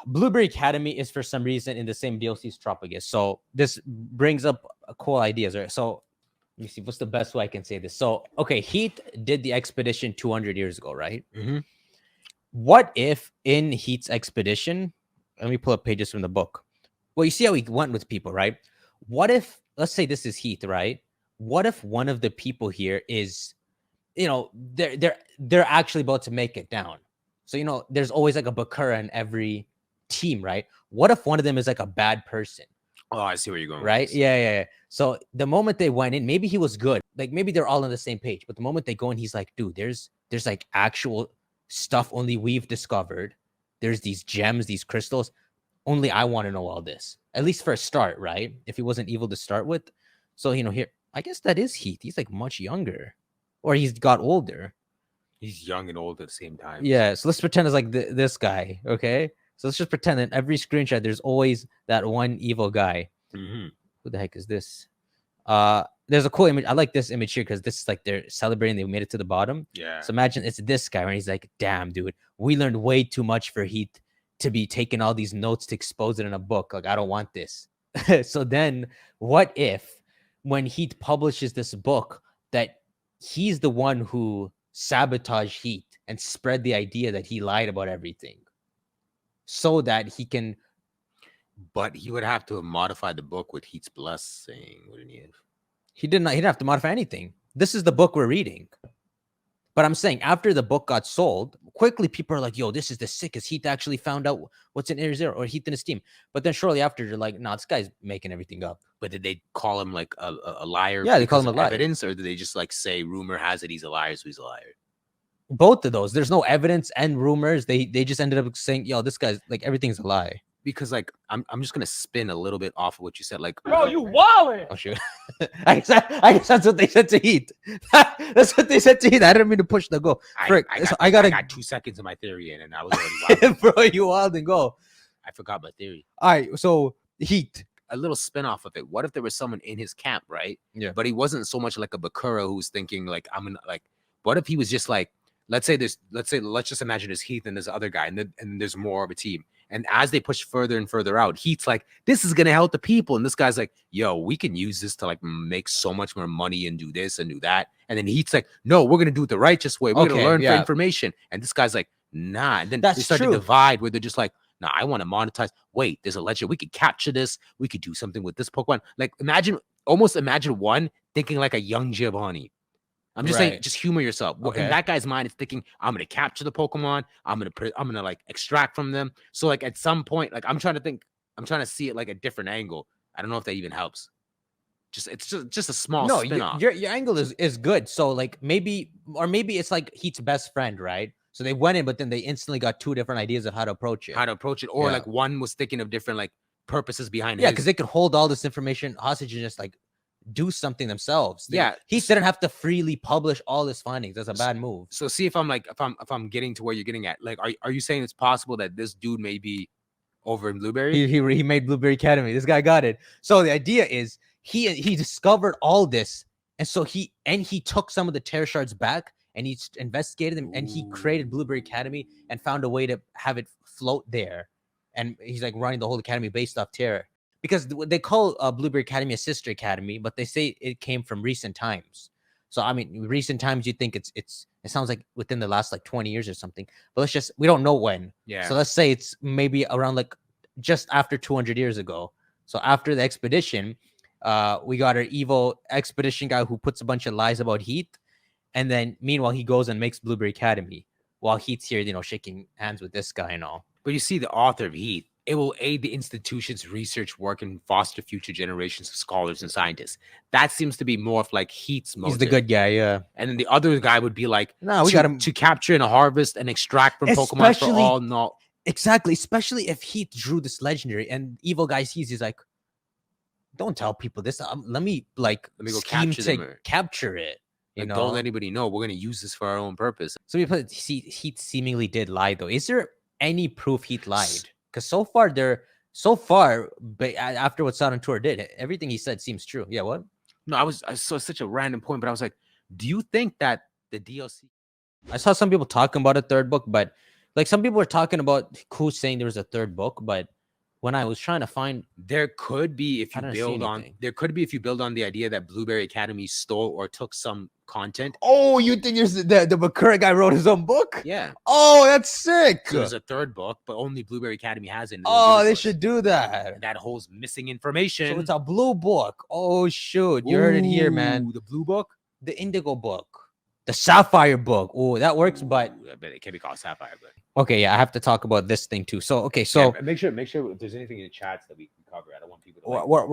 Blueberry Academy is for some reason in the same DLC as Terapagos. So this brings up cool ideas, right? So let me see, what's the best way I can say this? So, okay, Heath did the expedition 200 years ago, right? Mm-hmm. What if in Heath's expedition, let me pull up pages from the book. Well, you see how he went with people, right? What if, let's say this is Heath, right? What if one of the people here is, they're actually about to make it down? So, there's always like a Bakura in every team, right? What if one of them is like a bad person? Oh, I see where you're going. Right? Yeah. So the moment they went in, maybe he was good. Like maybe they're all on the same page. But the moment they go in, he's like, dude, there's like actual stuff only we've discovered. There's these gems, these crystals. Only I want to know all this. At least for a start, right? If he wasn't evil to start with. So, here, I guess that is Heath. He's like much younger. Or he's got older. He's young and old at the same time. Yeah, so let's pretend it's like this guy, okay? So let's just pretend that every screenshot, there's always that one evil guy. Mm-hmm. Who the heck is this? There's a cool image. I like this image here because this is like they're celebrating they made it to the bottom. Yeah. So imagine it's this guy, and he's like, damn, dude, we learned way too much for Heath to be taking all these notes to expose it in a book. Like, I don't want this. So then what if when Heath publishes this book that he's the one who sabotaged Heath and spread the idea that he lied about everything so that he can. But he would have to have modified the book with Heath's blessing, wouldn't he have? He didn't have to modify anything. This is the book we're reading. But I'm saying after the book got sold, quickly people are like, yo, this is the sickest. Heath actually found out what's in Area Zero, or Heath in his team. But then shortly after, they're like, nah, this guy's making everything up. But did they call him like a liar? Yeah, they call him a liar. Evidence, or did they just like say rumor has it he's a liar, so he's a liar? Both of those. There's no evidence and rumors. They just ended up saying, yo, this guy's like everything's a lie. Because like I'm just gonna spin a little bit off of what you said. Like, bro, you wildin'. Oh shoot! I guess that's what they said to Heath. That's what they said to Heath. I didn't mean to push the go. I got 2 seconds of my theory in, and I was already wild. Bro, you wild and go. I forgot my theory. All right, so Heath. A little spin off of it. What if there was someone in his camp, right? Yeah. But he wasn't so much like a Bakura who's thinking like I'm gonna like. What if he was just like, let's just imagine there's Heath and this other guy, and there's more of a team. And as they push further and further out, Heath's like, this is going to help the people. And this guy's like, yo, we can use this to like make so much more money and do this and do that. And then Heath's like, no, we're going to do it the righteous way. We're going to learn for information. And this guy's like, nah. And then they start to divide where they're just like, nah, I want to monetize. Wait, there's a legend. We could capture this. We could do something with this Pokemon. Like almost imagine one thinking like a young Giovanni. I'm just saying, just humor yourself. Okay. In that guy's mind, it's thinking, I'm gonna capture the Pokemon. I'm gonna like extract from them. So like at some point, like I'm trying to see it like a different angle. I don't know if that even helps. It's just a small spin-off. Your angle is good. So like maybe it's like Heath's best friend, right? So they went in, but then they instantly got two different ideas of how to approach it. Or like one was thinking of different like purposes behind it. Yeah, because they could hold all this information hostage and just like do something themselves. He didn't have to freely publish all his findings. That's a bad move. So see if I'm getting to where you're getting at. Like, are you saying it's possible that this dude may be over in Blueberry? He made Blueberry Academy. This guy got it. So the idea is he discovered all this, and so he took some of the Terra shards back, and he investigated them, and he created Blueberry Academy and found a way to have it float there. And he's like running the whole academy based off Terra. Because they call Blueberry Academy a sister academy, but they say it came from recent times. So I mean, recent times you think it sounds like within the last like 20 years or something. But we don't know when. Yeah. So let's say it's maybe around like just after 200 years ago. So after the expedition, we got our evil expedition guy who puts a bunch of lies about Heath, and then meanwhile he goes and makes Blueberry Academy while Heath's here, shaking hands with this guy and all. But you see, the author of Heath. It will aid the institution's research work and foster future generations of scholars and scientists. That seems to be more of like Heath's motive. He's the good guy, yeah. And then the other guy would be like, no, we got him to capture and harvest and extract from Pokemon for all. No, exactly. Especially if Heath drew this legendary, and evil guy sees, he's like, don't tell people this. Let me go capture it. Don't let anybody know. We're gonna use this for our own purpose. So Heath seemingly did lie, though. Is there any proof Heath lied? Because so far, but after what Southern Tour did, everything he said seems true. Yeah, what? No, I saw such a random point, but I was like, do you think that the DLC? I saw some people talking about a third book, but Like some people were talking about who's saying there was a third book, but when I was trying to find, There could be if I you didn't see build on anything. there could be if you build on the idea that Blueberry Academy stole or took some content. Oh, you think the Bakura guy wrote his own book? Yeah. Oh, that's sick. So there's a third book, but only Blueberry Academy has it. and Oh, won't give it they to us. should do that. That holds missing information. So it's a blue book. Oh shoot, you heard it here, man. Ooh, the blue book. The Indigo book, the Sapphire book. Oh, that works. But Ooh, I bet it can be called Sapphire. But okay, yeah, I have to talk about this thing too. So okay, so make sure if there's anything in the chats that we can cover. I don't want people to. we're